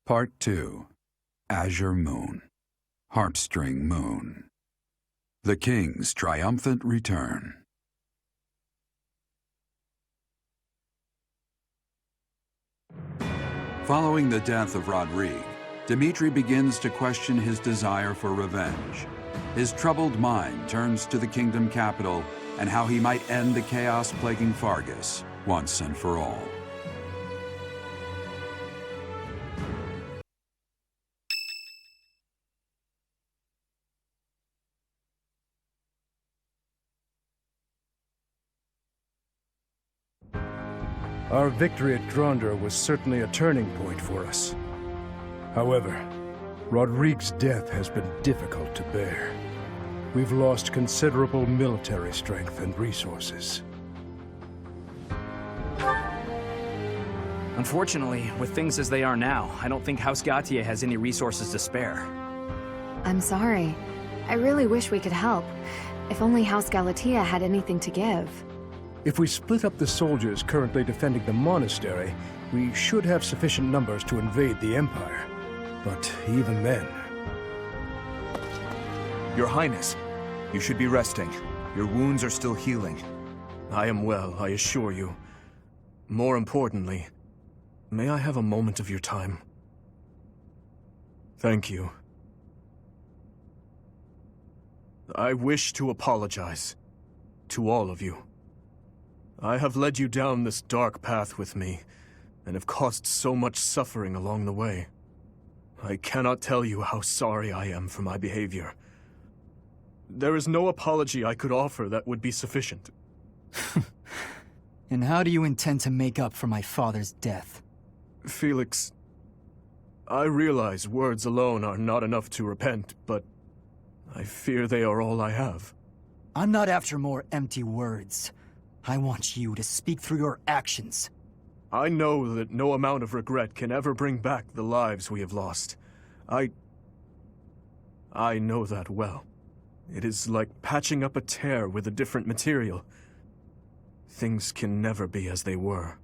Part 2. Azure Moon. Harpstring Moon. The King's Triumphant Return. Following the death of Rodrigue, Dimitri begins to question his desire for revenge. His troubled mind turns to the kingdom capital and how he might end the chaos plaguing Fargus once and for all. Our victory at Gronder was certainly a turning point for us. However, Rodrigue's death has been difficult to bear. We've lost considerable military strength and resources. Unfortunately, with things as they are now, I don't think House Gautier has any resources to spare. I'm sorry. I really wish we could help. If only House Galatea had anything to give. If we split up the soldiers currently defending the monastery, we should have sufficient numbers to invade the Empire. But even then... Your Highness, you should be resting. Your wounds are still healing. I am well, I assure you. More importantly, may I have a moment of your time? Thank you. I wish to apologize to all of you. I have led you down this dark path with me, and have caused so much suffering along the way. I cannot tell you how sorry I am for my behavior. There is no apology I could offer that would be sufficient. And how do you intend to make up for my father's death? Felix, I realize words alone are not enough to repent, but I fear they are all I have. I'm not after more empty words. I want you to speak through your actions. I know that no amount of regret can ever bring back the lives we have lost. I know that well. It is like patching up a tear with a different material. Things can never be as they were.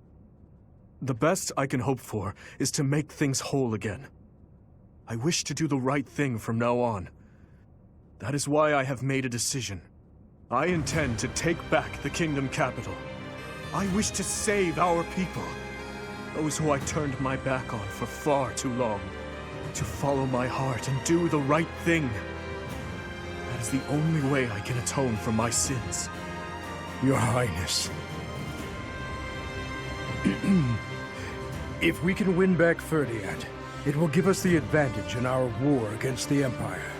The best I can hope for is to make things whole again. I wish to do the right thing from now on. That is why I have made a decision. I intend to take back the kingdom capital. I wish to save our people. Those who I turned my back on for far too long. To follow my heart and do the right thing. That is the only way I can atone for my sins. Your Highness. If we can win back Fhirdiad, it will give us the advantage in our war against the Empire.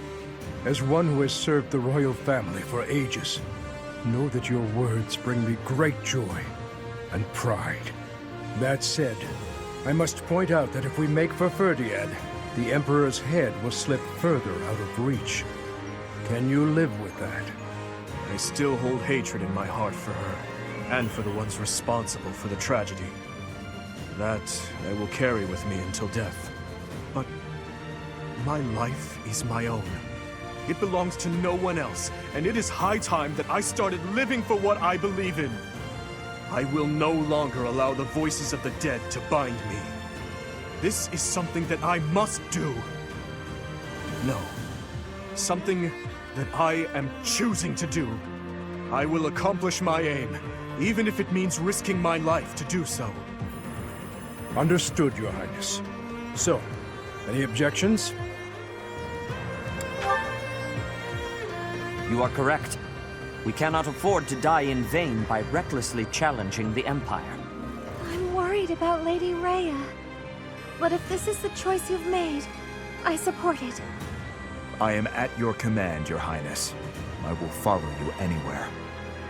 As one who has served the royal family for ages, know that your words bring me great joy and pride. That said, I must point out that if we make for Fhirdiad, the Emperor's head will slip further out of reach. Can you live with that? I still hold hatred in my heart for her, and for the ones responsible for the tragedy. That I will carry with me until death. But my life is my own. It belongs to no one else, and it is high time that I started living for what I believe in. I will no longer allow the voices of the dead to bind me. This is something that I must do. No, something that I am choosing to do. I will accomplish my aim, even if it means risking my life to do so. Understood, Your Highness. So, any objections? You are correct. We cannot afford to die in vain by recklessly challenging the Empire. I'm worried about Lady Rhea. But if this is the choice you've made, I support it. I am at your command, Your Highness. I will follow you anywhere.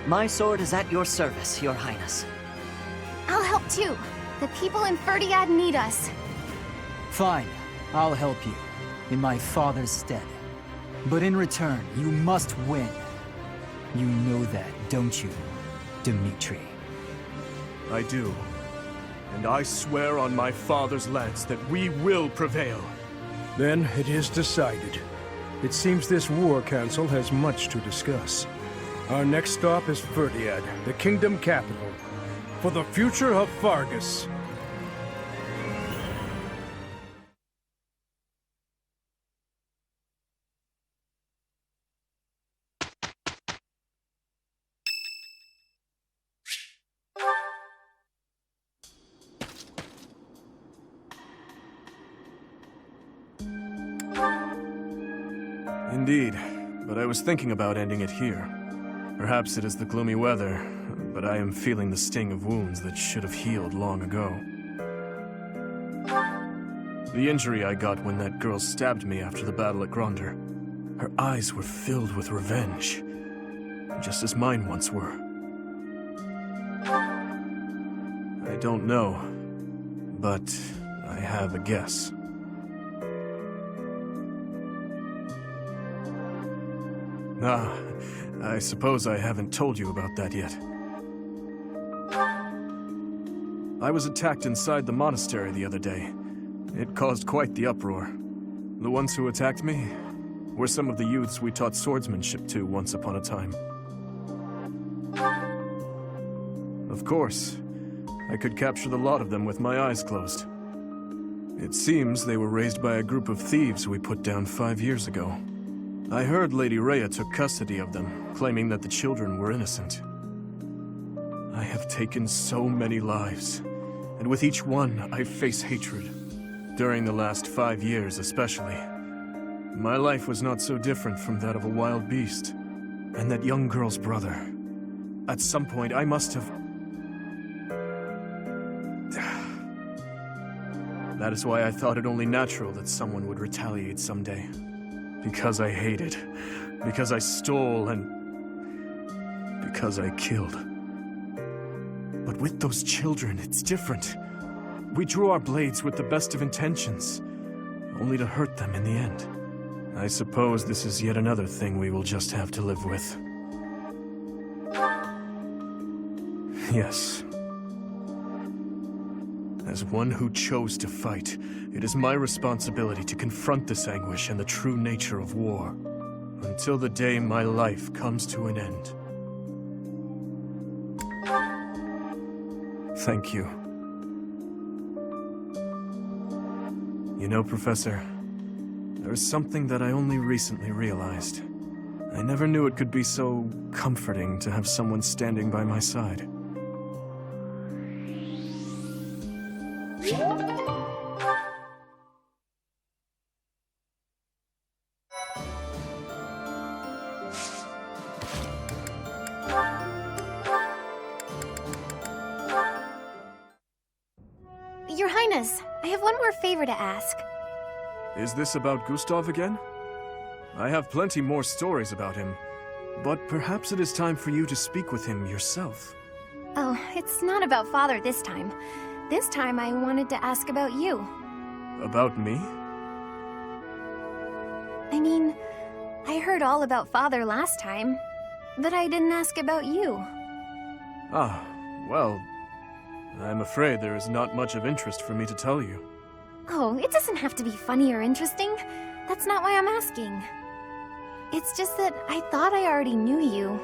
My sword is at your service, Your Highness. I'll help too. The people in Fhirdiad need us. Fine, I'll help you, in my father's stead. But in return, you must win. You know that, don't you, Dimitri? I do. And I swear on my father's lance that we will prevail. Then it is decided. It seems this war council has much to discuss. Our next stop is Fhirdiad, the kingdom capital, for the future of Fargus. Indeed, but I was thinking about ending it here. Perhaps it is the gloomy weather, but I am feeling the sting of wounds that should have healed long ago. The injury I got when that girl stabbed me after the battle at Gronder. Her eyes were filled with revenge, just as mine once were. I don't know, but I have a guess. I suppose I haven't told you about that yet. I was attacked inside the monastery the other day. It caused quite the uproar. The ones who attacked me were some of the youths we taught swordsmanship to once upon a time. Of course, I could capture the lot of them with my eyes closed. It seems they were raised by a group of thieves we put down 5 years ago. I heard Lady Rhea took custody of them, claiming that the children were innocent. I have taken so many lives, and with each one, I face hatred. During the last 5 years, especially. My life was not so different from that of a wild beast. And that young girl's brother. At some point, I must have... That is why I thought it only natural that someone would retaliate someday. Because I hated. Because I stole and... because I killed. But with those children, it's different. We drew our blades with the best of intentions, only to hurt them in the end. I suppose this is yet another thing we will just have to live with. Yes. As one who chose to fight, it is my responsibility to confront this anguish and the true nature of war, until the day my life comes to an end. Thank you. You know, Professor, there is something that I only recently realized. I never knew it could be so comforting to have someone standing by my side. Your Highness, I have one more favor to ask. Is this about Gustav again? I have plenty more stories about him, but perhaps it is time for you to speak with him yourself. Oh, it's not about Father this time. This time I wanted to ask about you. About me? I mean, I heard all about Father last time, but I didn't ask about you. Ah, well, I'm afraid there is not much of interest for me to tell you. Oh, it doesn't have to be funny or interesting. That's not why I'm asking. It's just that I thought I already knew you,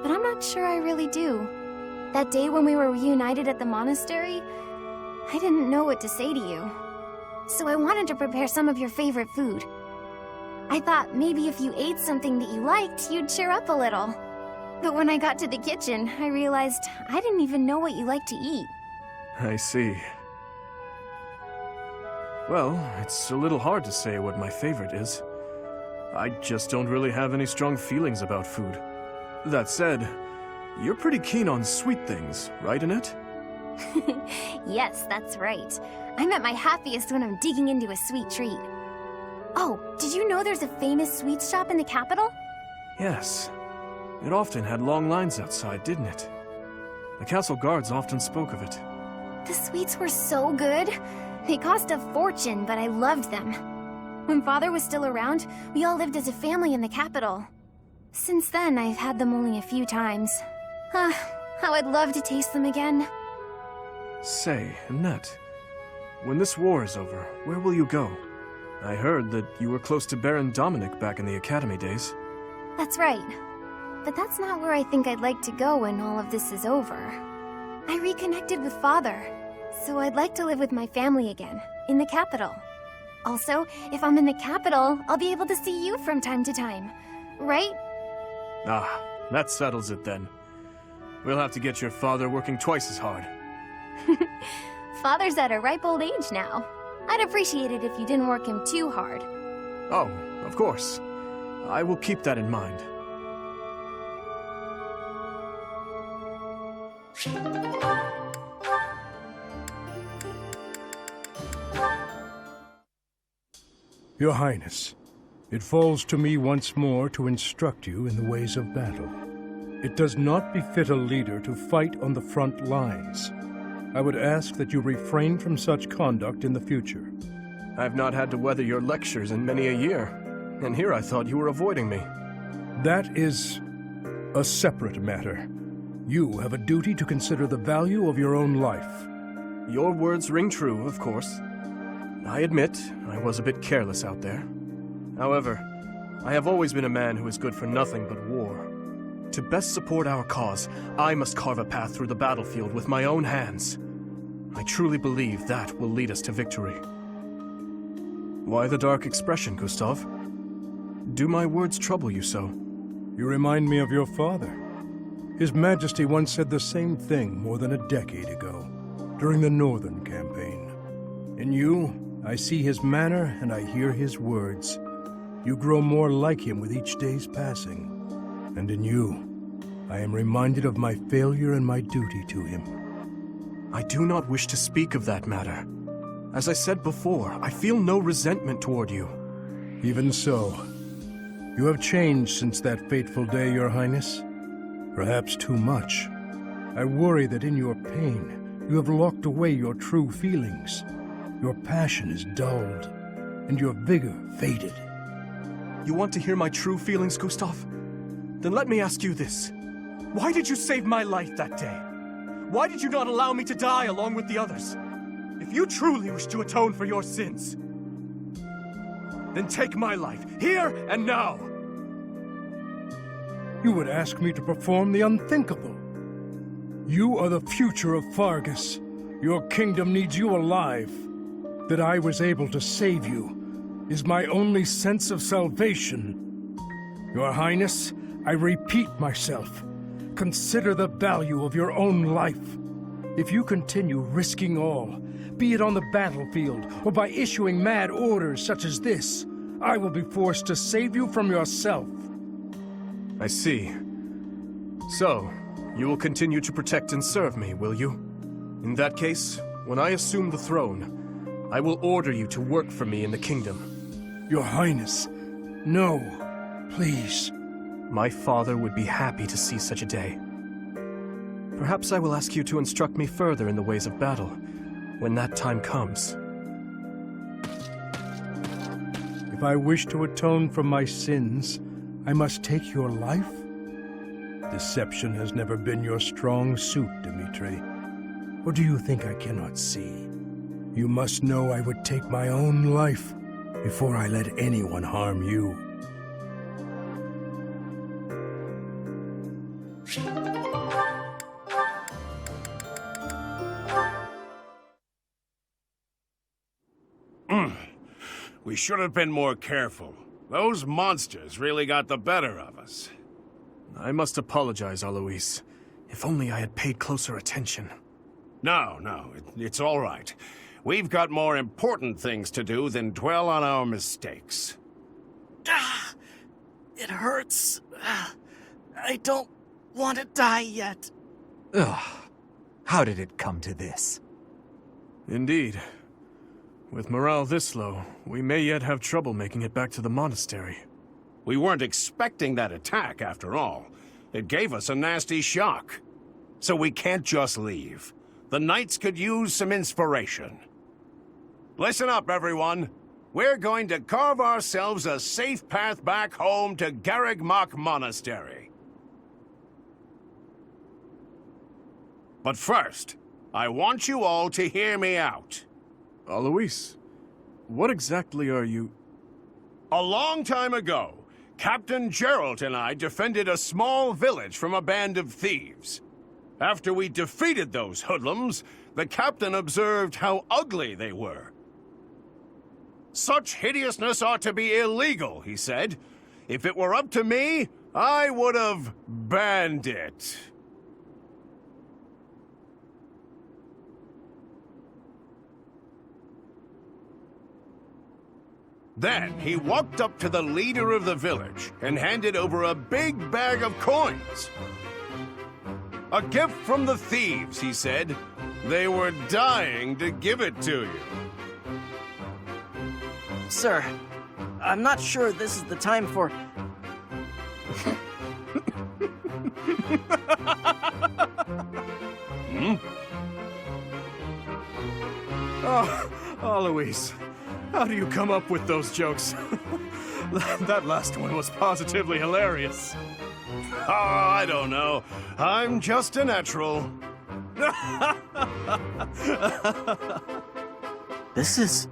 but I'm not sure I really do. That day when we were reunited at the monastery, I didn't know what to say to you. So I wanted to prepare some of your favorite food. I thought maybe if you ate something that you liked, you'd cheer up a little. But when I got to the kitchen, I realized I didn't even know what you like to eat. I see. Well, it's a little hard to say what my favorite is. I just don't really have any strong feelings about food. That said, you're pretty keen on sweet things, right, Annette? Yes, that's right. I'm at my happiest when I'm digging into a sweet treat. Oh, did you know there's a famous sweets shop in the capital? Yes. It often had long lines outside, didn't it? The castle guards often spoke of it. The sweets were so good. They cost a fortune, but I loved them. When Father was still around, we all lived as a family in the capital. Since then, I've had them only a few times. How I'd love to taste them again. Say, Annette, when this war is over, where will you go? I heard that you were close to Baron Dominic back in the academy days. That's right. But that's not where I think I'd like to go when all of this is over. I reconnected with Father, so I'd like to live with my family again, in the capital. Also, if I'm in the capital, I'll be able to see you from time to time, right? Ah, that settles it then. We'll have to get your father working twice as hard. Father's at a ripe old age now. I'd appreciate it if you didn't work him too hard. Oh, of course. I will keep that in mind. Your Highness, it falls to me once more to instruct you in the ways of battle. It does not befit a leader to fight on the front lines. I would ask that you refrain from such conduct in the future. I have not had to weather your lectures in many a year, and here I thought you were avoiding me. That is a separate matter. You have a duty to consider the value of your own life. Your words ring true, of course. I admit, I was a bit careless out there. However, I have always been a man who is good for nothing but war. To best support our cause, I must carve a path through the battlefield with my own hands. I truly believe that will lead us to victory. Why the dark expression, Gustav? Do my words trouble you so? You remind me of your father. His Majesty once said the same thing more than a decade ago, during the Northern Campaign. In you, I see his manner and I hear his words. You grow more like him with each day's passing. And in you, I am reminded of my failure and my duty to him. I do not wish to speak of that matter. As I said before, I feel no resentment toward you. Even so, you have changed since that fateful day, Your Highness. Perhaps too much. I worry that in your pain, you have locked away your true feelings. Your passion is dulled, and your vigor faded. You want to hear my true feelings, Gustav? Then let me ask you this. Why did you save my life that day? Why did you not allow me to die along with the others? If you truly wish to atone for your sins, then take my life, here and now! You would ask me to perform the unthinkable. You are the future of Fargus. Your kingdom needs you alive. That I was able to save you is my only sense of salvation. Your Highness, I repeat myself. Consider the value of your own life. If you continue risking all, be it on the battlefield or by issuing mad orders such as this, I will be forced to save you from yourself. I see. So, you will continue to protect and serve me, will you? In that case, when I assume the throne, I will order you to work for me in the kingdom. Your Highness, no, please. My father would be happy to see such a day. Perhaps I will ask you to instruct me further in the ways of battle, when that time comes. If I wish to atone for my sins, I must take your life? Deception has never been your strong suit, Dimitri. Or do you think I cannot see? You must know I would take my own life before I let anyone harm you. We should have been more careful. Those monsters really got the better of us. I must apologize, Alois. If only I had paid closer attention. No, it's all right. We've got more important things to do than dwell on our mistakes. It hurts. I don't want to die yet. Ugh. How did it come to this? Indeed. With morale this low, we may yet have trouble making it back to the monastery. We weren't expecting that attack, after all. It gave us a nasty shock. So we can't just leave. The Knights could use some inspiration. Listen up, everyone. We're going to carve ourselves a safe path back home to Garrigmach Monastery. But first, I want you all to hear me out. Alois, what exactly are you... A long time ago, Captain Geralt and I defended a small village from a band of thieves. After we defeated those hoodlums, the captain observed how ugly they were. Such hideousness ought to be illegal, he said. If it were up to me, I would have banned it. Then he walked up to the leader of the village and handed over a big bag of coins. A gift from the thieves, he said. They were dying to give it to you. Sir, I'm not sure this is the time for... Oh, Louise, how do you come up with those jokes? That last one was positively hilarious. Oh, I don't know. I'm just a natural. This is...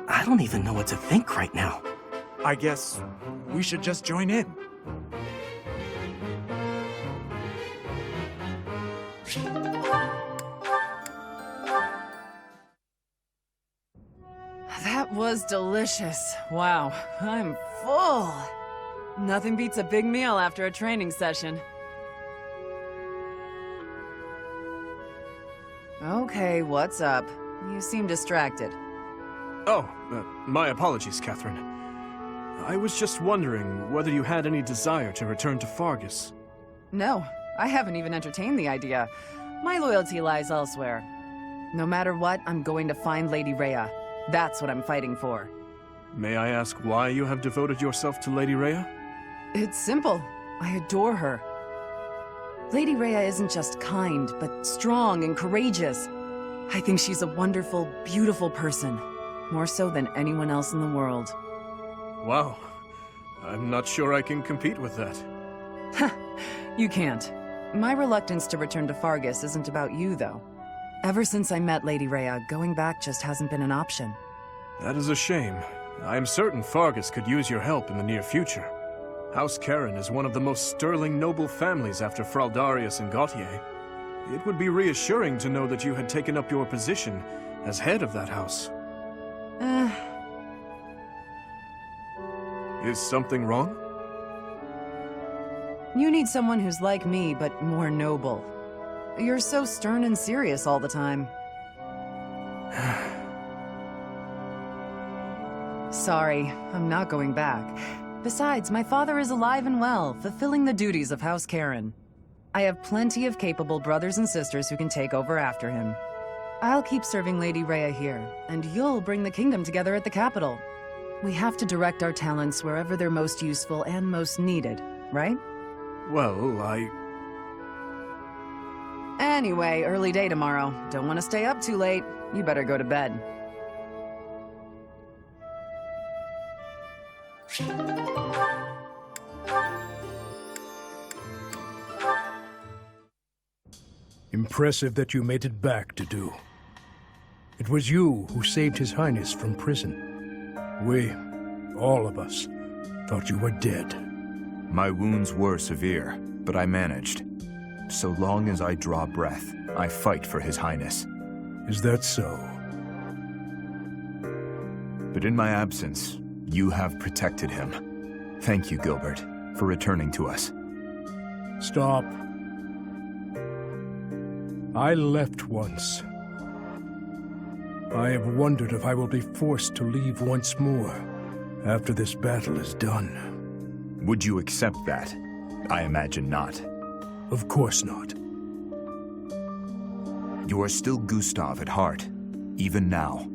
I don't even know what to think right now. I guess we should just join in. That was delicious. Wow, I'm full. Nothing beats a big meal after a training session. Okay, what's up? You seem distracted. Oh, my apologies, Catherine. I was just wondering whether you had any desire to return to Fargus. No, I haven't even entertained the idea. My loyalty lies elsewhere. No matter what, I'm going to find Lady Rhea. That's what I'm fighting for. May I ask why you have devoted yourself to Lady Rhea? It's simple. I adore her. Lady Rhea isn't just kind, but strong and courageous. I think she's a wonderful, beautiful person. More so than anyone else in the world. Wow. I'm not sure I can compete with that. You can't. My reluctance to return to Fargus isn't about you, though. Ever since I met Lady Rhea, going back just hasn't been an option. That is a shame. I am certain Fargus could use your help in the near future. House Karen is one of the most sterling noble families after Fraldarius and Gautier. It would be reassuring to know that you had taken up your position as head of that house. Is something wrong? You need someone who's like me, but more noble. You're so stern and serious all the time. Sorry, I'm not going back. Besides, my father is alive and well, fulfilling the duties of House Karen. I have plenty of capable brothers and sisters who can take over after him. I'll keep serving Lady Rhea here, and you'll bring the kingdom together at the capital. We have to direct our talents wherever they're most useful and most needed, right? Well, Anyway, early day tomorrow. Don't want to stay up too late. You better go to bed. Impressive that you made it back, Dedu. It was you who saved His Highness from prison. We, all of us, thought you were dead. My wounds were severe, but I managed. So long as I draw breath, I fight for His Highness. Is that so? But in my absence, you have protected him. Thank you, Gilbert, for returning to us. Stop. I left once. I have wondered if I will be forced to leave once more after this battle is done. Would you accept that? I imagine not. Of course not. You are still Gustav at heart, even now.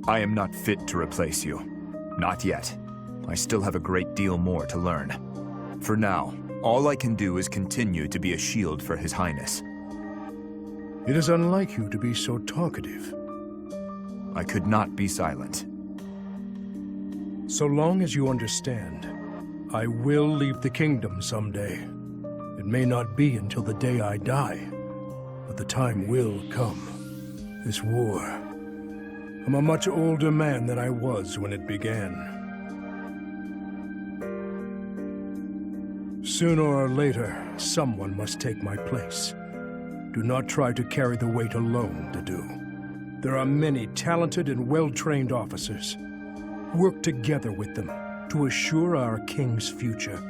I am not fit to replace you. Not yet. I still have a great deal more to learn. For now, all I can do is continue to be a shield for His Highness. It is unlike you to be so talkative. I could not be silent. So long as you understand, I will leave the kingdom someday. It may not be until the day I die, but the time will come. This war. I'm a much older man than I was when it began. Sooner or later, someone must take my place. Do not try to carry the weight alone, Dedu. There are many talented and well-trained officers. Work together with them to assure our king's future.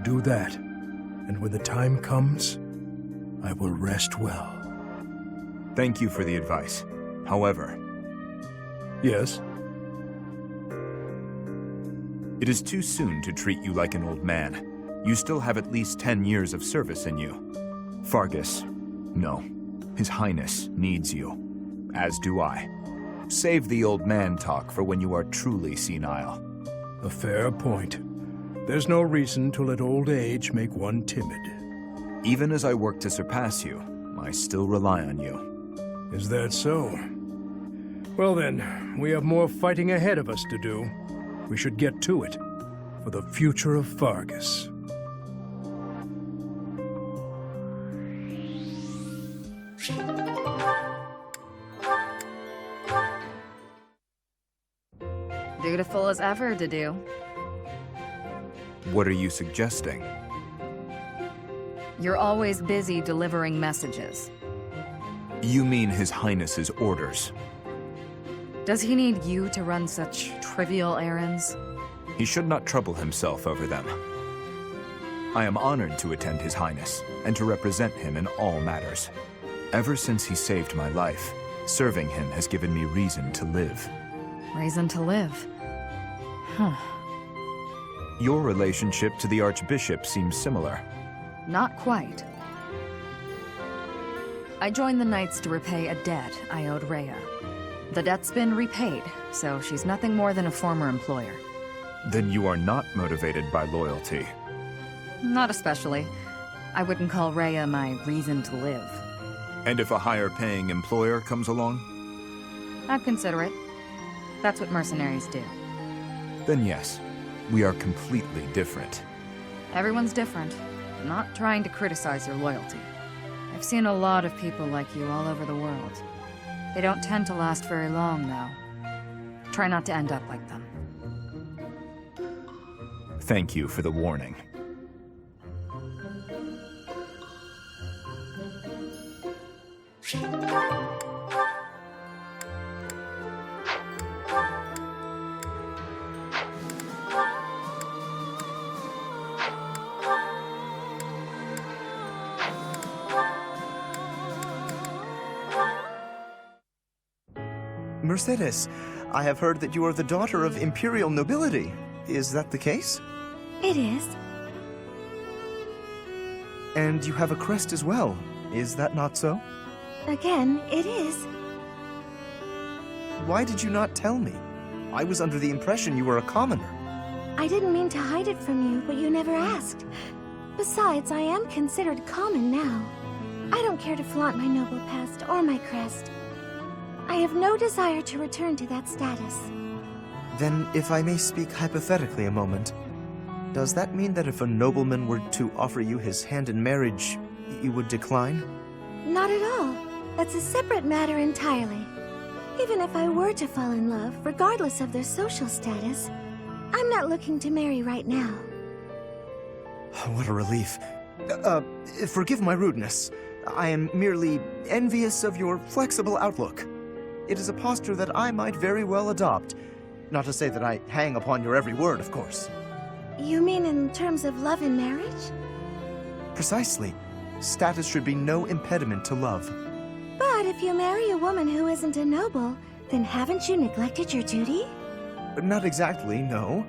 Do that, and when the time comes, I will rest well. Thank you for the advice. However... Yes? It is too soon to treat you like an old man. You still have at least 10 years of service in you. Fargus, no. His Highness needs you. As do I. Save the old man talk for when you are truly senile. A fair point. There's no reason to let old age make one timid. Even as I work to surpass you, I still rely on you. Is that so? Well then, we have more fighting ahead of us to do. We should get to it, for the future of Fargus. Dutiful as ever, Dedu. What are you suggesting? You're always busy delivering messages. You mean His Highness's orders? Does he need you to run such trivial errands? He should not trouble himself over them. I am honored to attend His Highness, and to represent him in all matters. Ever since he saved my life, serving him has given me reason to live. Reason to live? Huh. Your relationship to the Archbishop seems similar. Not quite. I joined the Knights to repay a debt I owed Rhea. The debt's been repaid, so she's nothing more than a former employer. Then you are not motivated by loyalty. Not especially. I wouldn't call Rhea my reason to live. And if a higher-paying employer comes along? I'd consider it. That's what mercenaries do. Then yes, we are completely different. Everyone's different. I'm not trying to criticize your loyalty. I've seen a lot of people like you all over the world. They don't tend to last very long, though. Try not to end up like them. Thank you for the warning. Mercedes, I have heard that you are the daughter of imperial nobility. Is that the case? It is. And you have a crest as well. Is that not so? Again, it is. Why did you not tell me? I was under the impression you were a commoner. I didn't mean to hide it from you, but you never asked. Besides, I am considered common now. I don't care to flaunt my noble past or my crest. I have no desire to return to that status. Then, if I may speak hypothetically a moment, does that mean that if a nobleman were to offer you his hand in marriage, you would decline? Not at all. That's a separate matter entirely. Even if I were to fall in love, regardless of their social status, I'm not looking to marry right now. What a relief. Forgive my rudeness. I am merely envious of your flexible outlook. It is a posture that I might very well adopt. Not to say that I hang upon your every word, of course. You mean in terms of love and marriage? Precisely. Status should be no impediment to love. But if you marry a woman who isn't a noble, then haven't you neglected your duty? Not exactly, no.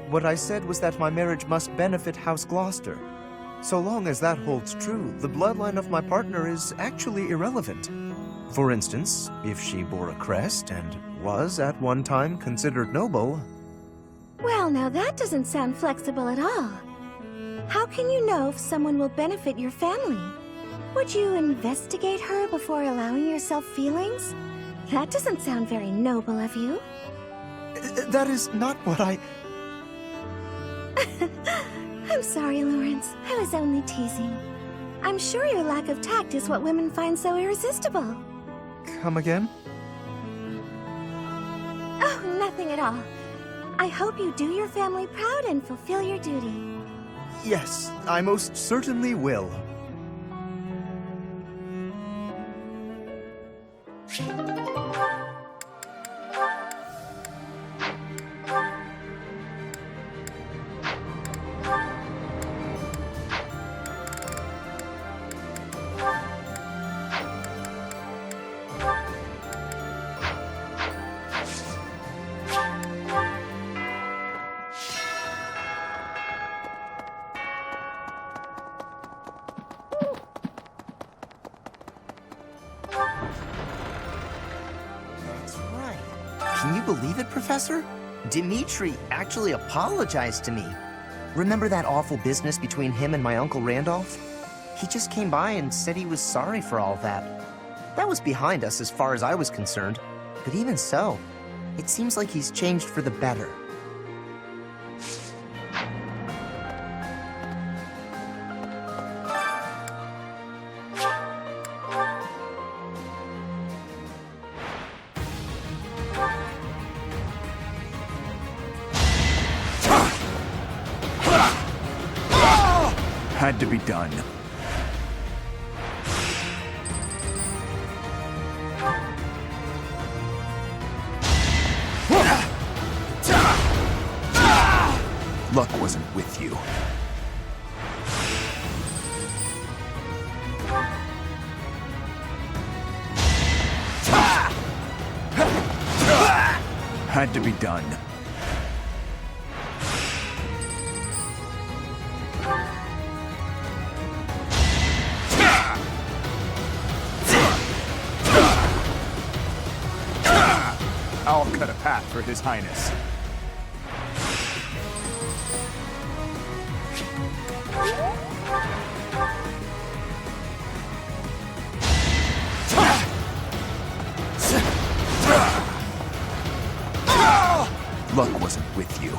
What I said was that my marriage must benefit House Gloucester. So long as that holds true, the bloodline of my partner is actually irrelevant. For instance, if she bore a crest and was at one time considered noble... Well, now that doesn't sound flexible at all. How can you know if someone will benefit your family? Would you investigate her before allowing yourself feelings? That doesn't sound very noble of you. That is not what I... I'm sorry, Lawrence. I was only teasing. I'm sure your lack of tact is what women find so irresistible. Come again? Oh, nothing at all. I hope you do your family proud and fulfill your duty. Yes, I most certainly will. Can you believe it, Professor? Dimitri actually apologized to me. Remember that awful business between him and my Uncle Randolph? He just came by and said he was sorry for all that. That was behind us as far as I was concerned. But even so, it seems like he's changed for the better. Had to be done. Luck wasn't with you. Had to be done. I'll cut a path for His Highness. Luck wasn't with you.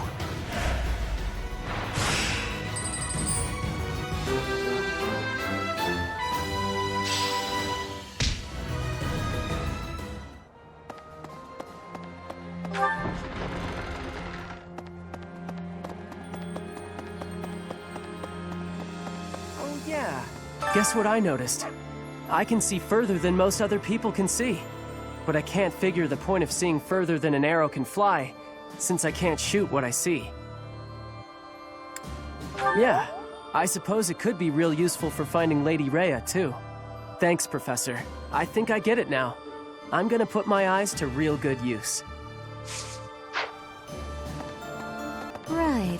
Oh yeah. Guess what I noticed? I can see further than most other people can see. But I can't figure the point of seeing further than an arrow can fly, since I can't shoot what I see. Yeah, I suppose it could be real useful for finding Lady Rhea, too. Thanks, Professor. I think I get it now. I'm gonna put my eyes to real good use. Right.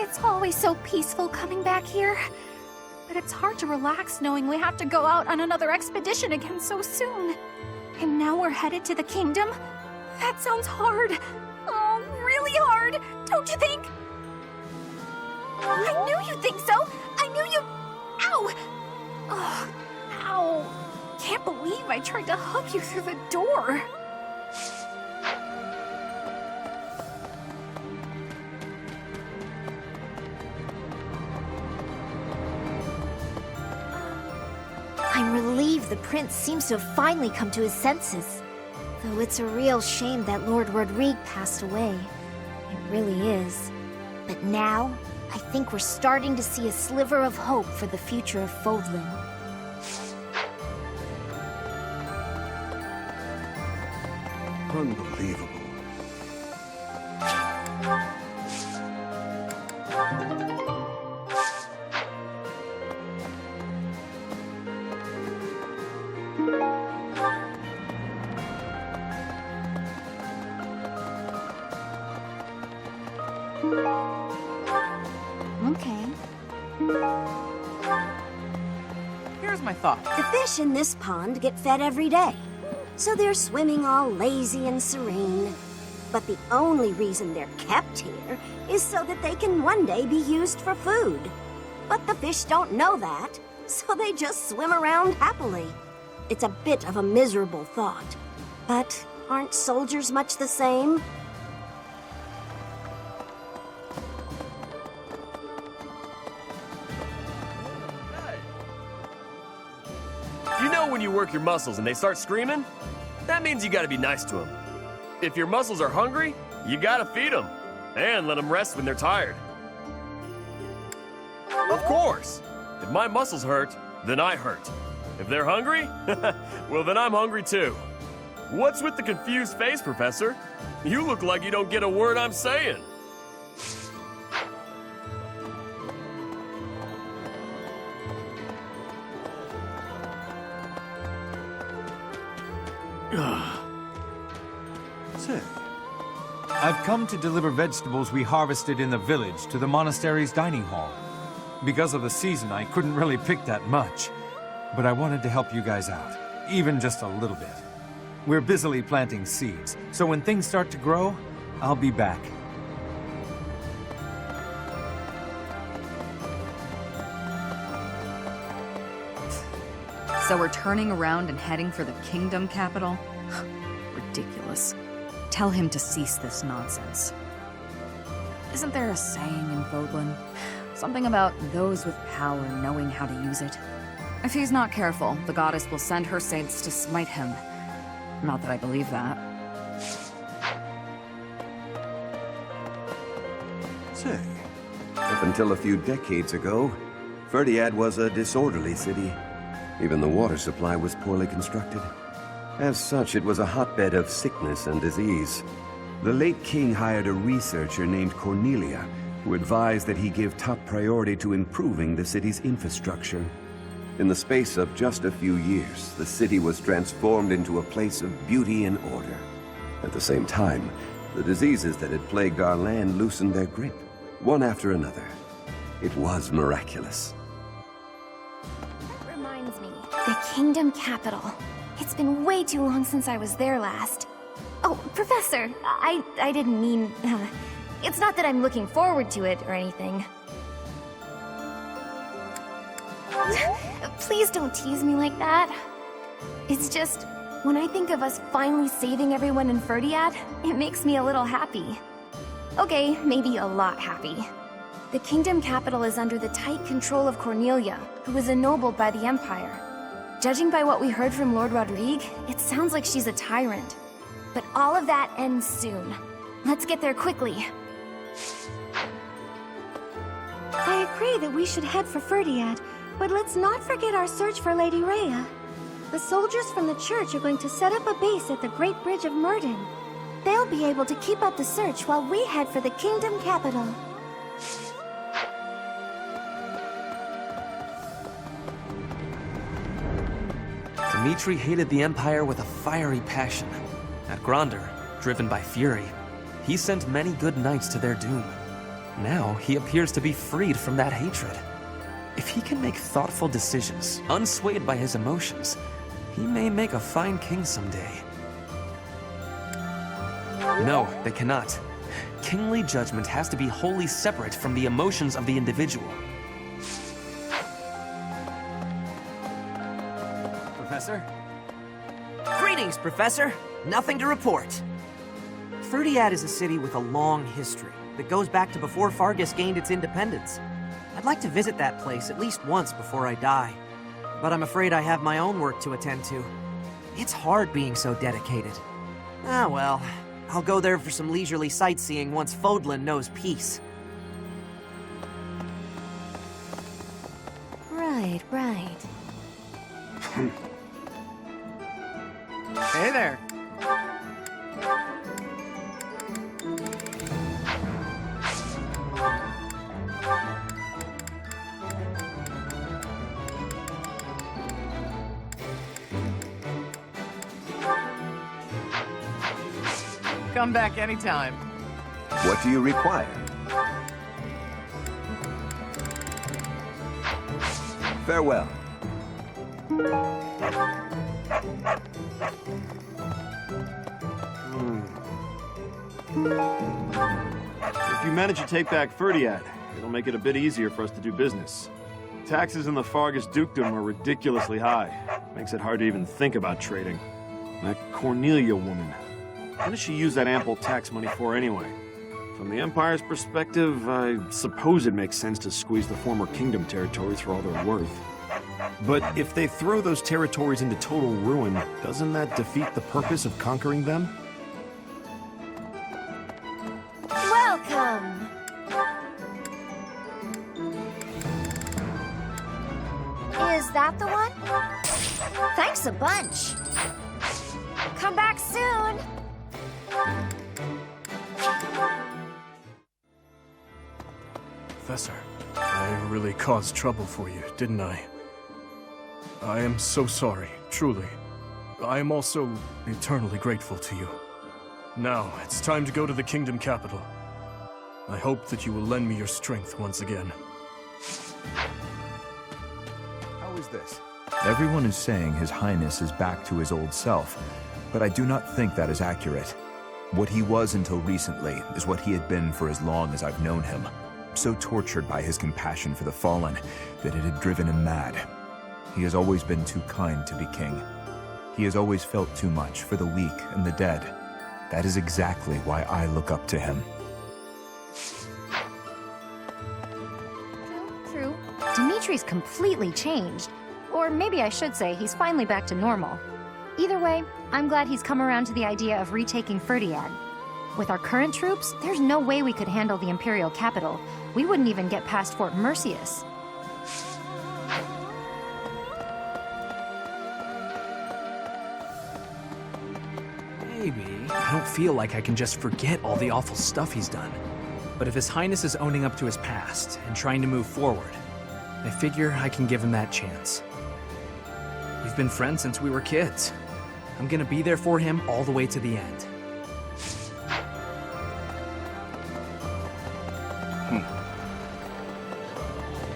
It's always so peaceful coming back here. But it's hard to relax knowing we have to go out on another expedition again so soon. And now we're headed to the kingdom? That sounds hard. Oh, really hard, don't you think? I knew you'd think so! I knew you... Ow! Oh, ow. Can't believe I tried to hug you through the door. I'm relieved the prince seems to have finally come to his senses. Though it's a real shame that Lord Rodrigue passed away. It really is. But now, I think we're starting to see a sliver of hope for the future of Fodlan. Unbelievable. Okay. Here's my thought. The fish in this pond get fed every day, so they're swimming all lazy and serene. But the only reason they're kept here is so that they can one day be used for food. But the fish don't know that, so they just swim around happily. It's a bit of a miserable thought. But aren't soldiers much the same? You know when you work your muscles and they start screaming? That means you gotta be nice to them. If your muscles are hungry, you gotta feed them. And let them rest when they're tired. Of course! If my muscles hurt, then I hurt. If they're hungry, well then I'm hungry too. What's with the confused face, Professor? You look like you don't get a word I'm saying. Say, I've come to deliver vegetables we harvested in the village to the monastery's dining hall. Because of the season, I couldn't really pick that much. But I wanted to help you guys out, even just a little bit. We're busily planting seeds, so when things start to grow, I'll be back. So we're turning around and heading for the kingdom capital? Ridiculous. Tell him to cease this nonsense. Isn't there a saying in Fodlan? Something about those with power knowing how to use it? If he's not careful, the goddess will send her saints to smite him. Not that I believe that. Say, up until a few decades ago, Fhirdiad was a disorderly city. Even the water supply was poorly constructed. As such, it was a hotbed of sickness and disease. The late king hired a researcher named Cornelia, who advised that he give top priority to improving the city's infrastructure. In the space of just a few years, the city was transformed into a place of beauty and order. At the same time, the diseases that had plagued our land loosened their grip, one after another. It was miraculous. That reminds me, the kingdom capital. It's been way too long since I was there last. Oh, Professor, I didn't mean... it's not that I'm looking forward to it or anything. Please don't tease me like that. It's just, when I think of us finally saving everyone in Fhirdiad, it makes me a little happy. Okay, maybe a lot happy. The kingdom capital is under the tight control of Cornelia, who was ennobled by the Empire. Judging by what we heard from Lord Rodrigue, it sounds like she's a tyrant. But all of that ends soon. Let's get there quickly. I agree that we should head for Fhirdiad, but let's not forget our search for Lady Rhea. The soldiers from the church are going to set up a base at the Great Bridge of Myrden. They'll be able to keep up the search while we head for the kingdom capital. Dimitri hated the Empire with a fiery passion. At Gronder, driven by fury, he sent many good knights to their doom. Now he appears to be freed from that hatred. If he can make thoughtful decisions, unswayed by his emotions, he may make a fine king someday. No, they cannot. Kingly judgment has to be wholly separate from the emotions of the individual. Professor? Greetings, Professor. Nothing to report. Fhirdiad is a city with a long history that goes back to before Fargus gained its independence. I'd like to visit that place at least once before I die, but I'm afraid I have my own work to attend to. It's hard being so dedicated. Ah well, I'll go there for some leisurely sightseeing once Fodlan knows peace. Right. Hey there. Come back anytime. What do you require? Farewell. If you manage to take back Fhirdiad, it'll make it a bit easier for us to do business. Taxes in the Fargus dukedom are ridiculously high. Makes it hard to even think about trading. That Cornelia woman. What does she use that ample tax money for anyway? From the Empire's perspective, I suppose it makes sense to squeeze the former kingdom territories for all they're worth. But if they throw those territories into total ruin, doesn't that defeat the purpose of conquering them? Welcome! Is that the one? Thanks a bunch. Come back soon! Professor, I really caused trouble for you, didn't I? I am so sorry, truly. I am also eternally grateful to you. Now, it's time to go to the kingdom capital. I hope that you will lend me your strength once again. is this? Everyone is saying His Highness is back to his old self, but I do not think that is accurate. What he was until recently is what he had been for as long as I've known him. So tortured by his compassion for the fallen that it had driven him mad. He has always been too kind to be king. He has always felt too much for the weak and the dead. That is exactly why I look up to him. True. Dimitri's completely changed. Or maybe I should say he's finally back to normal. Either way, I'm glad he's come around to the idea of retaking Fhirdiad. With our current troops, there's no way we could handle the Imperial capital. We wouldn't even get past Fort Mercius. Maybe. I don't feel like I can just forget all the awful stuff he's done. But if His Highness is owning up to his past and trying to move forward, I figure I can give him that chance. We've been friends since we were kids. I'm gonna be there for him all the way to the end.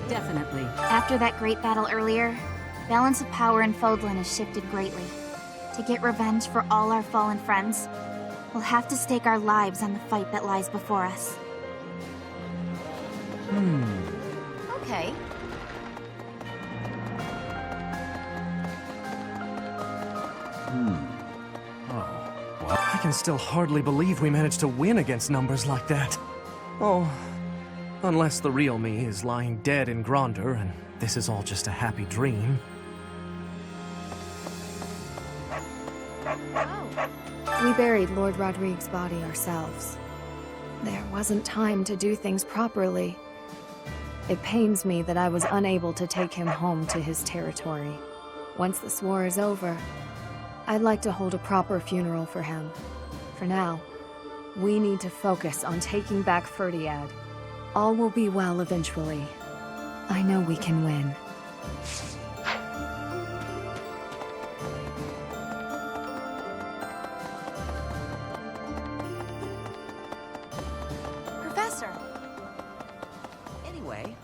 Definitely. After that great battle earlier, balance of power in Fodlan has shifted greatly. To get revenge for all our fallen friends, we'll have to stake our lives on the fight that lies before us. Okay. Well, I can still hardly believe we managed to win against numbers like that. Oh, unless the real me is lying dead in Gronder and this is all just a happy dream. We buried Lord Rodrigue's body ourselves. There wasn't time to do things properly. It pains me that I was unable to take him home to his territory. Once this war is over, I'd like to hold a proper funeral for him. For now, we need to focus on taking back Fhirdiad. All will be well eventually. I know we can win. Professor! Anyway,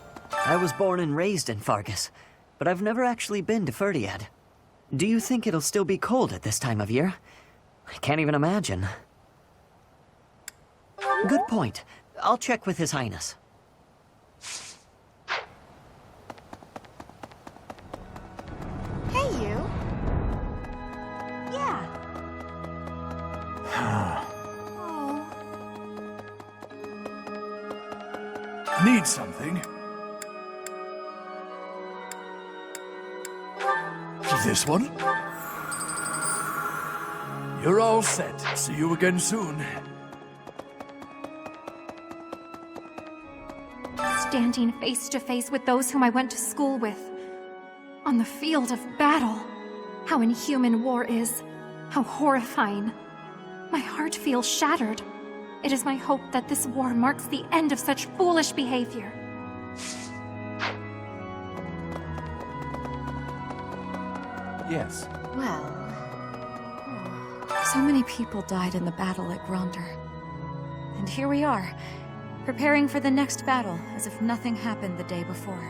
I was born and raised in Fargus, but I've never actually been to Fhirdiad. Do you think it'll still be cold at this time of year? I can't even imagine. Good point. I'll check with His Highness. Hey, you. Yeah. Need something? This one? You're all set. See you again soon. Standing face to face with those whom I went to school with. On the field of battle. How inhuman war is. How horrifying. My heart feels shattered. It is my hope that this war marks the end of such foolish behavior. Yes. Well... So many people died in the battle at Gronder. And here we are, preparing for the next battle as if nothing happened the day before.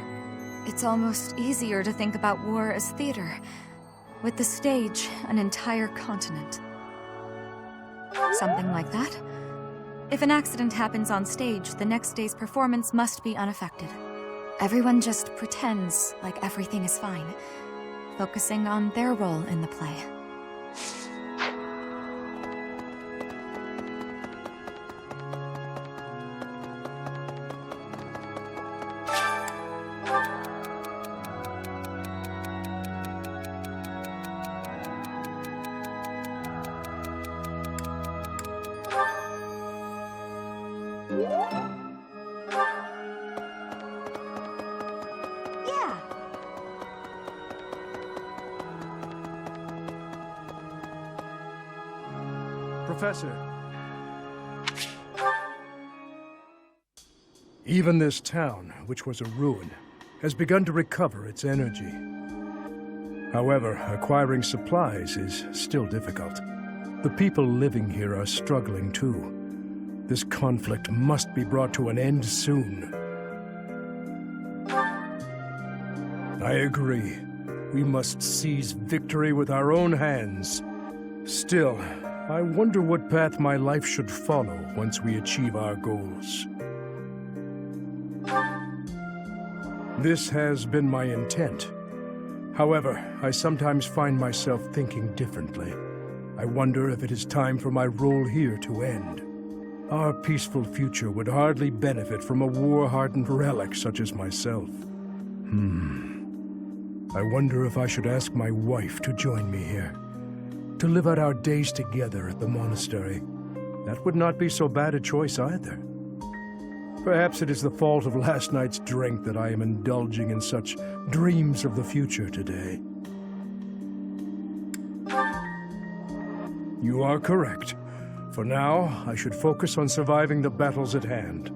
It's almost easier to think about war as theater, with the stage an entire continent. Something like that. If an accident happens on stage, the next day's performance must be unaffected. Everyone just pretends like everything is fine, focusing on their role in the play. Professor. Even this town, which was a ruin, has begun to recover its energy. However, acquiring supplies is still difficult. The people living here are struggling too. This conflict must be brought to an end soon. I agree. We must seize victory with our own hands. Still, I wonder what path my life should follow once we achieve our goals. This has been my intent. However, I sometimes find myself thinking differently. I wonder if it is time for my role here to end. Our peaceful future would hardly benefit from a war-hardened relic such as myself. I wonder if I should ask my wife to join me here, to live out our days together at the monastery. That would not be so bad a choice either. Perhaps it is the fault of last night's drink that I am indulging in such dreams of the future today. You are correct. For now, I should focus on surviving the battles at hand.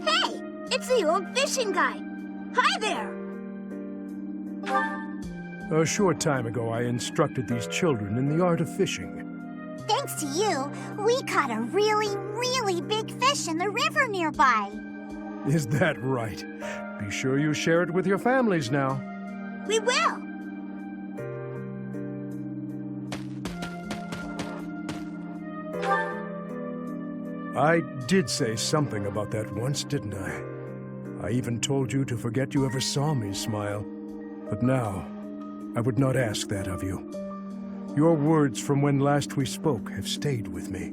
Hey! It's the old fishing guy! Hi there! A short time ago, I instructed these children in the art of fishing. Thanks to you, we caught a really big fish in the river nearby. Is that right? Be sure you share it with your families now. We will! I did say something about that once, didn't I? I even told you to forget you ever saw me smile. But now, I would not ask that of you. Your words from when last we spoke have stayed with me.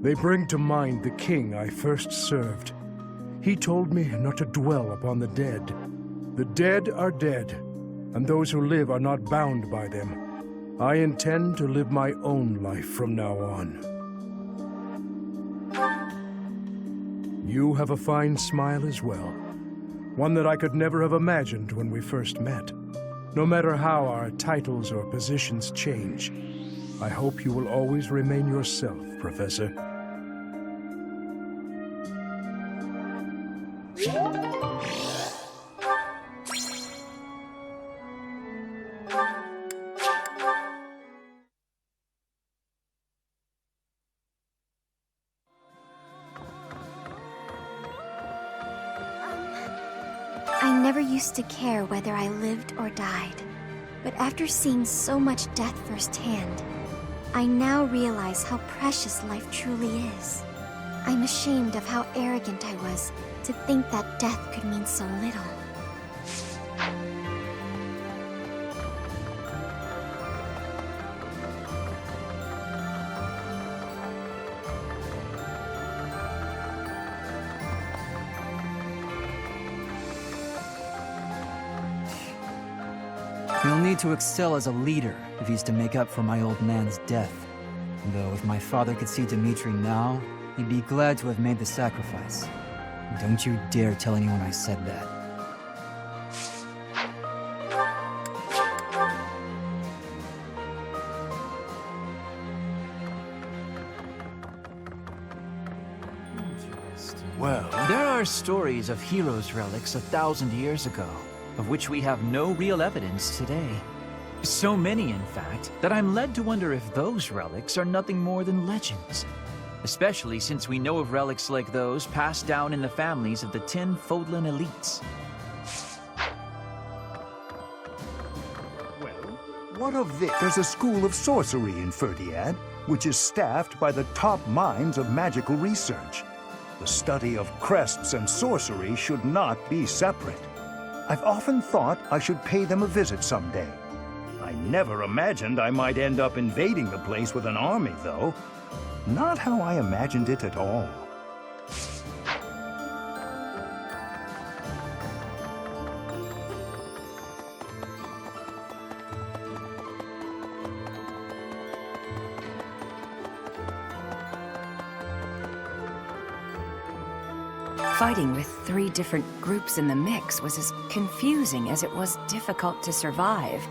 They bring to mind the king I first served. He told me not to dwell upon the dead. The dead are dead, and those who live are not bound by them. I intend to live my own life from now on. You have a fine smile as well. One that I could never have imagined when we first met. No matter how our titles or positions change, I hope you will always remain yourself, Professor. I never used to care whether I lived or died. But after seeing so much death firsthand, I now realize how precious life truly is. I'm ashamed of how arrogant I was to think that death could mean so little. He'll need to excel as a leader if he's to make up for my old man's death. Though if my father could see Dimitri now, he'd be glad to have made the sacrifice. Don't you dare tell anyone I said that. Well, there are stories of heroes' relics 1,000 years ago, of which we have no real evidence today. So many, in fact, that I'm led to wonder if those relics are nothing more than legends. Especially since we know of relics like those passed down in the families of the 10 Fodlan elites. What of this? There's a school of sorcery in Fhirdiad, which is staffed by the top minds of magical research. The study of crests and sorcery should not be separate. I've often thought I should pay them a visit someday. I never imagined I might end up invading the place with an army, though. Not how I imagined it at all. Fighting with 3 different groups in the mix was as confusing as it was difficult to survive.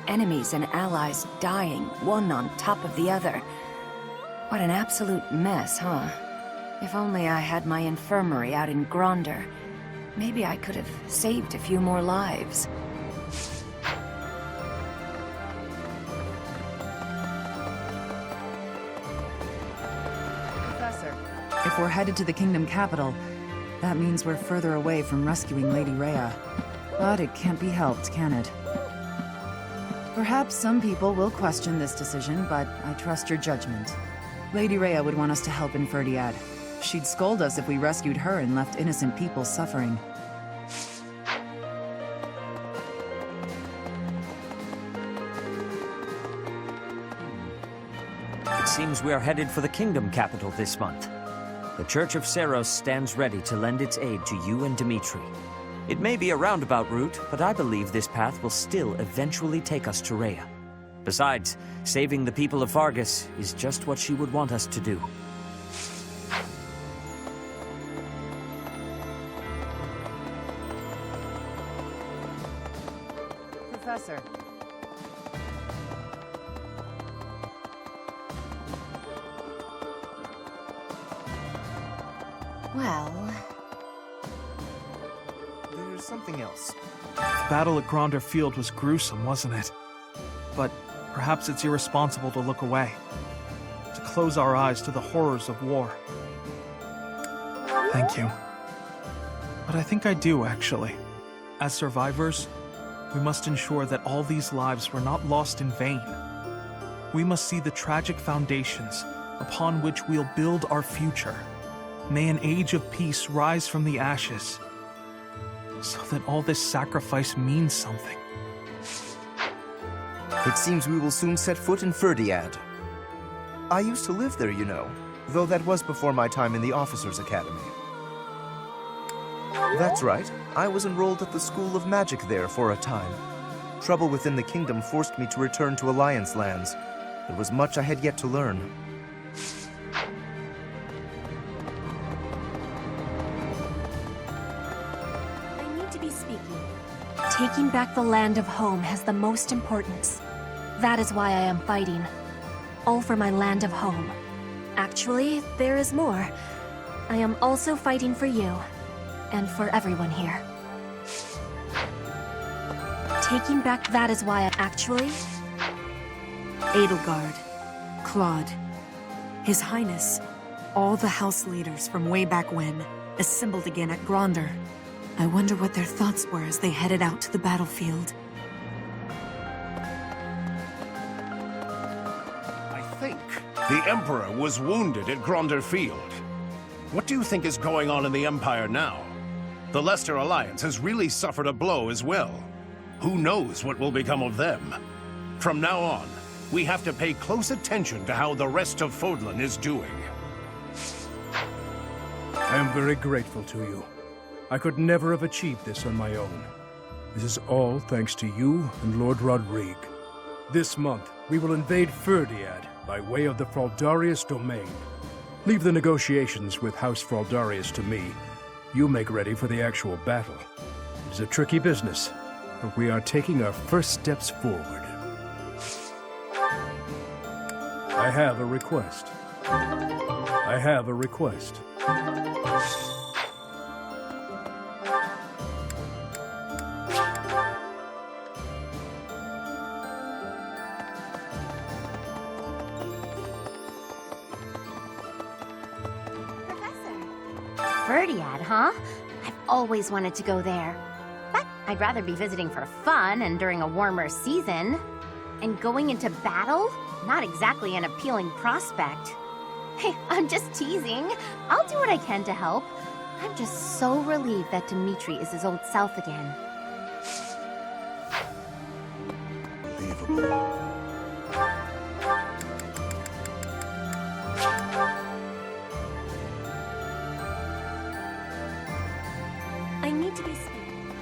Enemies and allies dying, one on top of the other. What an absolute mess, huh? If only I had my infirmary out in Gronder. Maybe I could have saved a few more lives. Professor, if we're headed to the kingdom capital, That means we're further away from rescuing Lady Rhea. But it can't be helped, can it? Perhaps some people will question this decision, but I trust your judgment. Lady Rhea would want us to help in Fhirdiad. She'd scold us if we rescued her and left innocent people suffering. It seems we are headed for the kingdom capital this month. The Church of Seiros stands ready to lend its aid to you and Dimitri. It may be a roundabout route, but I believe this path will still eventually take us to Rhea. Besides, saving the people of Fargus is just what she would want us to do. Professor. Well... There's something else. The battle at Gronder Field was gruesome, wasn't it? But perhaps it's irresponsible to look away. To close our eyes to the horrors of war. Thank you. But I think I do, actually. As survivors, we must ensure that all these lives were not lost in vain. We must see the tragic foundations upon which we'll build our future. May an age of peace rise from the ashes, so that all this sacrifice means something. It seems we will soon set foot in Fhirdiad. I used to live there, you know, though that was before my time in the Officers' Academy. That's right, I was enrolled at the School of Magic there for a time. Trouble within the kingdom forced me to return to Alliance lands. There was much I had yet to learn. Taking back the land of home has the most importance. That is why I am fighting. All for my land of home. Actually, there is more. I am also fighting for you. And for everyone here. Taking back that is why I actually... Edelgard, Claude, His Highness, all the house leaders from way back when, assembled again at Gronder. I wonder what their thoughts were as they headed out to the battlefield. I think the Emperor was wounded at Gronder Field. What do you think is going on in the Empire now? The Leicester Alliance has really suffered a blow as well. Who knows what will become of them? From now on, we have to pay close attention to how the rest of Fodlan is doing. I am very grateful to you. I could never have achieved this on my own. This is all thanks to you and Lord Rodrigue. This month, we will invade Fhirdiad by way of the Fraldarius domain. Leave the negotiations with House Fraldarius to me. You make ready for the actual battle. It is a tricky business, but we are taking our first steps forward. I have a request. I have a request. Fhirdiad, huh? I've always wanted to go there. But I'd rather be visiting for fun and during a warmer season. And going into battle? Not exactly an appealing prospect. Hey, I'm just teasing. I'll do what I can to help. I'm just so relieved that Dimitri is his old self again. I need to be speaking.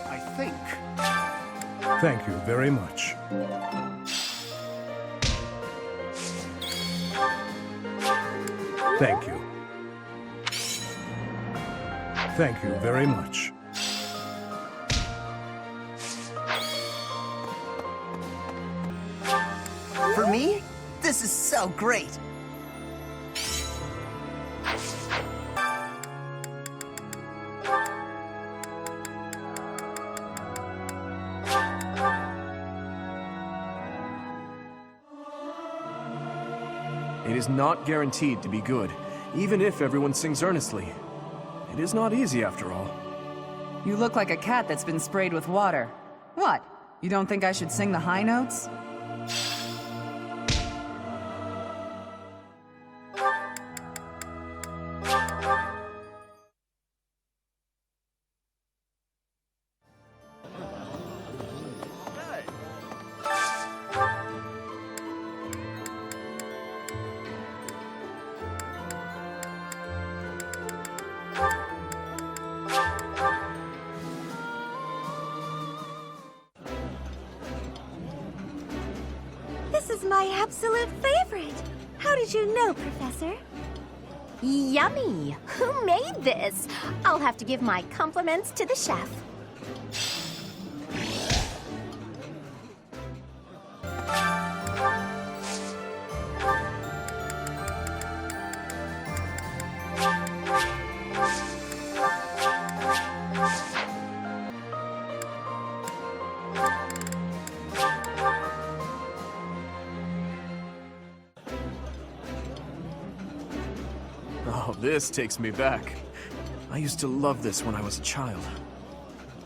I think. Thank you very much. Thank you. Thank you very much. For me, this is so great. It is not guaranteed to be good, even if everyone sings earnestly. It is not easy after all. You look like a cat that's been sprayed with water. What? You don't think I should sing the high notes? This is my absolute favorite. How did you know, Professor? Yummy! Who made this? I'll have to give my compliments to the chef. Oh, this takes me back. I used to love this when I was a child.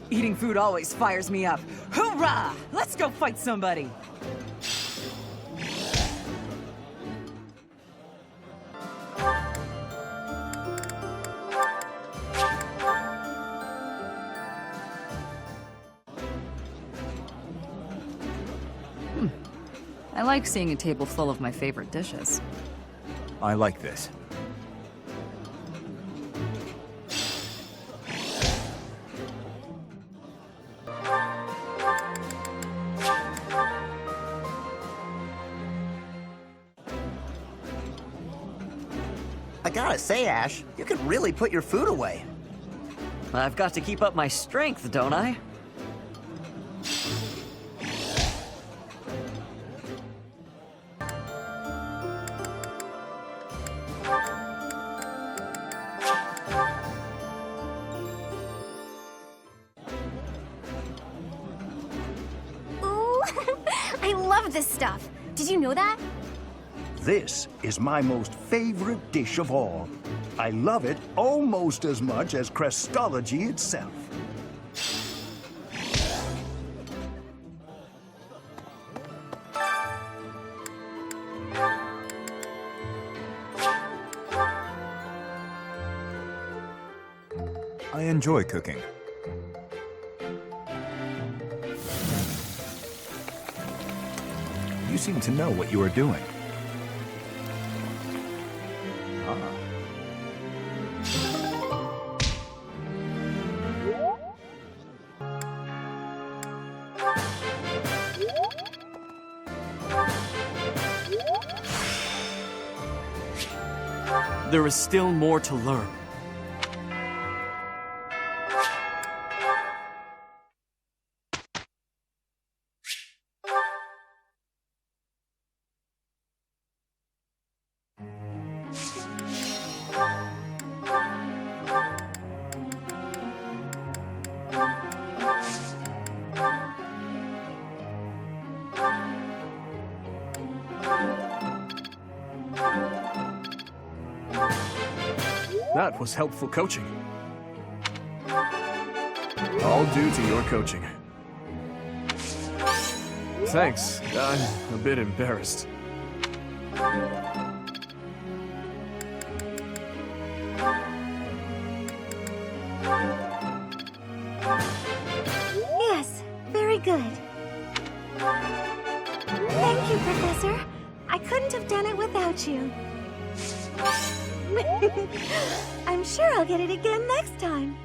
Eating food always fires me up. Hoorah! Let's go fight somebody! I like seeing a table full of my favorite dishes. I like this. I gotta say, Ash, you could really put your food away. I've got to keep up my strength, don't I? Ooh, I love this stuff. Did you know that? This is my most favorite dish of all. I love it almost as much as Crestology itself. I enjoy cooking. You seem to know what you are doing. There is still more to learn. That was helpful coaching. All due to your coaching. Thanks. I'm a bit embarrassed. Yes, very good. Thank you, Professor. I couldn't have done it without you. I'm sure I'll get it again next time.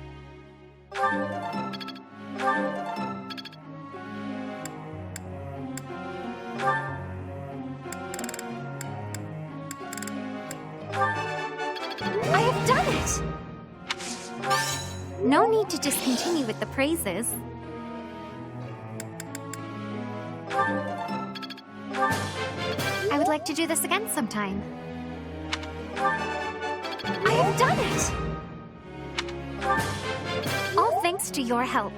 I have done it! No need to just continue with the praises. I would like to do this again sometime. I have done it! All thanks to your help.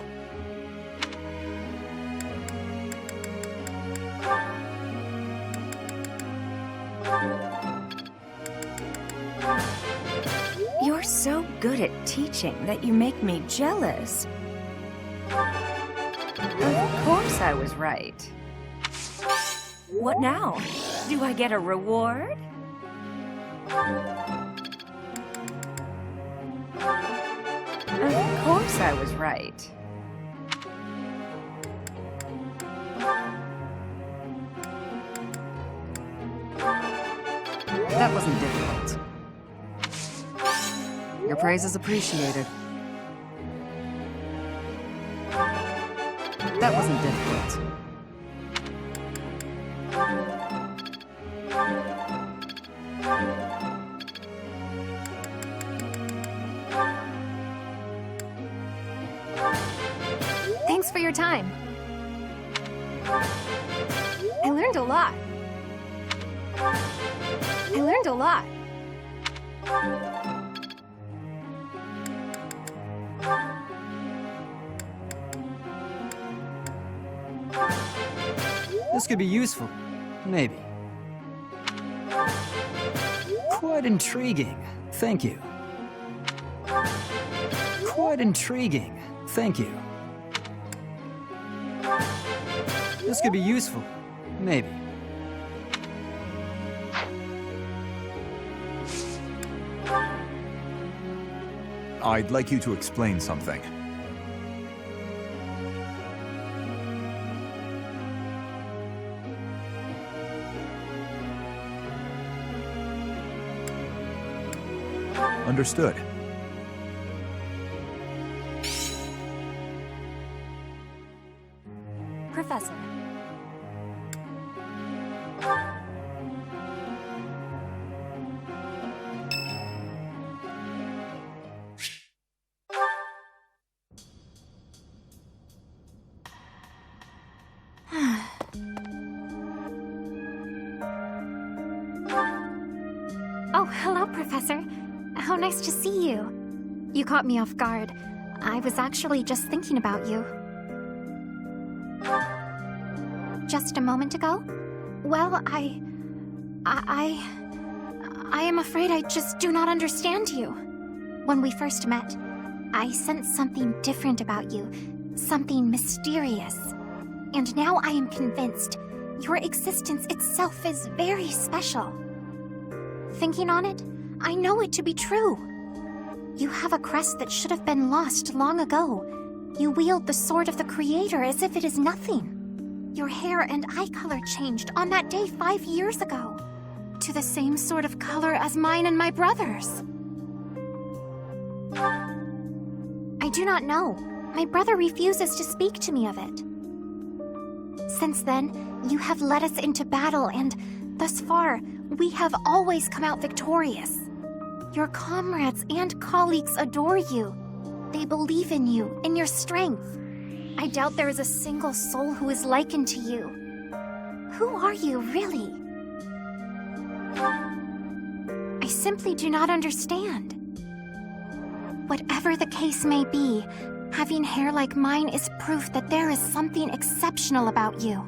Your You're so good at teaching that you make me jealous. Of course I was right. What now? Do I get a reward? Of course I was right. That wasn't difficult. Your praise is appreciated. That wasn't difficult. Thanks for your time. I learned a lot. I learned a lot. This could be useful. Maybe. Quite intriguing. Thank you. Quite intriguing. Thank you. This could be useful. Maybe. I'd like you to explain something. Understood. Professor. Oh, hello, Professor. How nice to see you. You caught me off guard. I was actually just thinking about you. Just a moment ago? Well, I am afraid I just do not understand you. When we first met, I sensed something different about you, something mysterious. And now I am convinced your existence itself is very special. Thinking on it, I know it to be true. You have a crest that should have been lost long ago. You wield the sword of the Creator as if it is nothing. Your hair and eye color changed on that day 5 years ago, to the same sort of color as mine and my brother's. I do not know. My brother refuses to speak to me of it. Since then, you have led us into battle, and thus far, we have always come out victorious. Your comrades and colleagues adore you. They believe in you, in your strength. I doubt there is a single soul who is likened to you. Who are you, really? I simply do not understand. Whatever the case may be, having hair like mine is proof that there is something exceptional about you.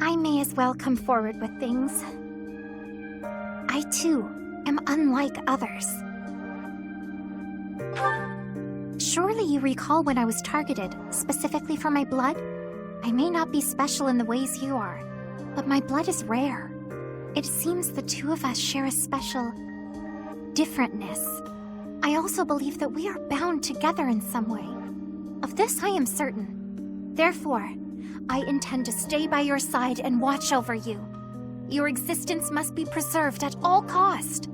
I may as well come forward with things. I, too, am unlike others. Surely you recall when I was targeted, specifically for my blood? I may not be special in the ways you are, but my blood is rare. It seems the two of us share a special differentness. I also believe that we are bound together in some way. Of this I am certain. Therefore, I intend to stay by your side and watch over you. Your existence must be preserved at all cost.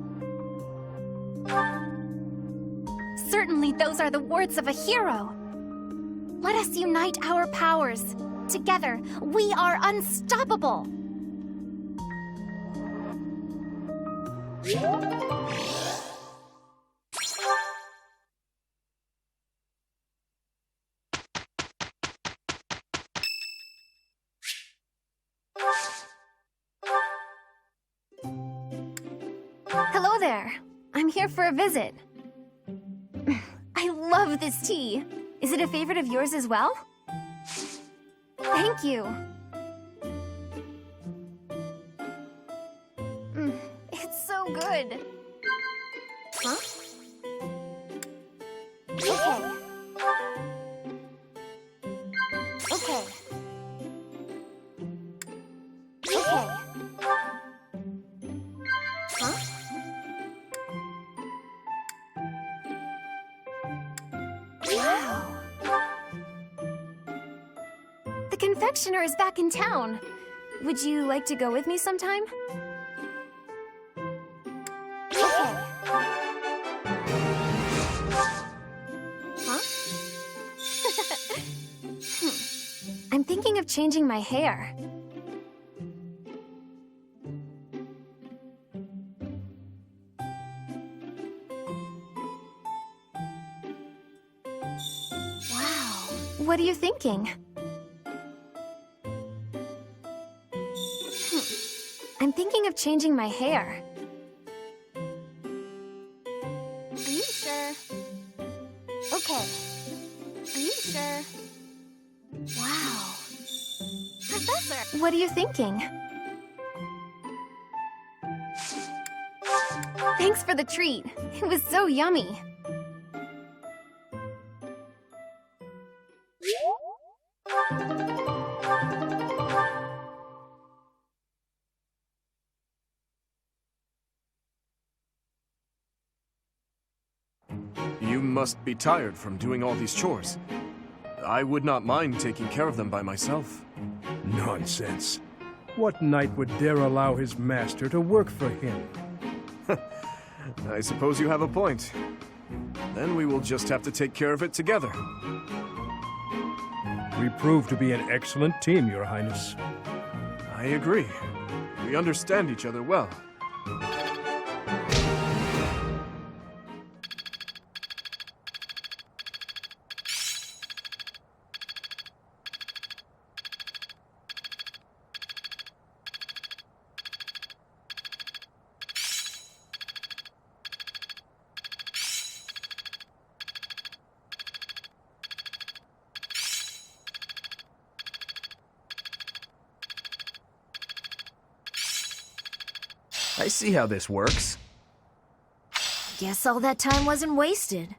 Certainly those are the words of a hero. Let us unite our powers. Together, we are unstoppable. Hello there. I'm here for a visit. I love this tea. Is it a favorite of yours as well? Thank you. It's so good. Huh? confectioner is back in town. Would you like to go with me sometime? Okay. Huh? I'm thinking of changing my hair. Wow. What are you thinking? I'm thinking of changing my hair. Are you sure? Okay. Are you sure? Wow. Professor! What are you thinking? Thanks for the treat. It was so yummy. You must be tired from doing all these chores. I would not mind taking care of them by myself. Nonsense. What knight would dare allow his master to work for him? I suppose you have a point. Then we will just have to take care of it together. We prove to be an excellent team, Your Highness. I agree. We understand each other well. I see how this works. Guess all that time wasn't wasted.